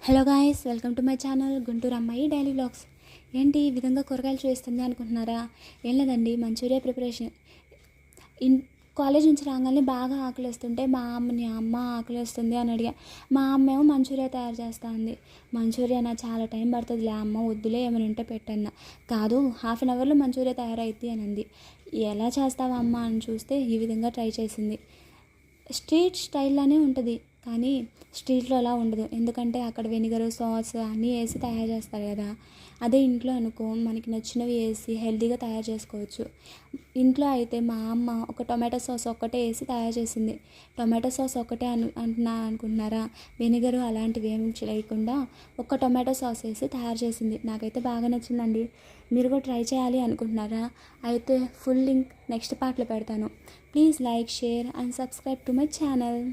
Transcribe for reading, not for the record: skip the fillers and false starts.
Hello guys, welcome to my channel Guntur అమ్మాయి daily vlogs. ఏంటి ఈ విధంగా కూరగాయలు చేస్తుంది అనుకుంటున్నారా? ఏం లేదండి, మంచూరియా ప్రిపరేషన్. కాలేజ్ నుంచి రాగానే బాగా ఆకలిస్తుంటే మా అమ్మని అమ్మ ఆకలిస్తుంది అని అడిగా. మా అమ్మ ఏమో మంచూరియా తయారు చేస్తా ఉంది. మంచూరియా నా చాలా టైం పడుతుందిలే అమ్మ, వద్దులే ఏమైనా ఉంటే పెట్టన్నా. కాదు, హాఫ్ అన్ అవర్లో మంచూరియా తయారైద్ది అని అంది. ఎలా చేస్తావా అమ్మ అని చూస్తే ఈ విధంగా ట్రై చేసింది. స్ట్రీట్ స్టైల్లోనే ఉంటుంది, కానీ స్ట్రీట్లో అలా ఉండదు. ఎందుకంటే అక్కడ వెనిగర్, సాస్ అన్నీ వేసి తయారు చేస్తారు కదా. అదే ఇంట్లో అనుకో, మనకి నచ్చినవి వేసి హెల్తీగా తయారు చేసుకోవచ్చు. ఇంట్లో అయితే మా అమ్మ ఒక టొమాటో సాస్ ఒక్కటే వేసి తయారు చేసింది. టొమాటో సాస్ ఒక్కటే అనుకుంటున్నారా? వెనిగరు అలాంటివి ఏమి లేకుండా ఒక్క టొమాటో సాస్ వేసి తయారు చేసింది. నాకైతే బాగా నచ్చిందండి. మీరు కూడా ట్రై చేయాలి అనుకుంటున్నారా? అయితే ఫుల్ లింక్ నెక్స్ట్ పార్ట్లో పెడతాను. Please like, share and subscribe to my channel.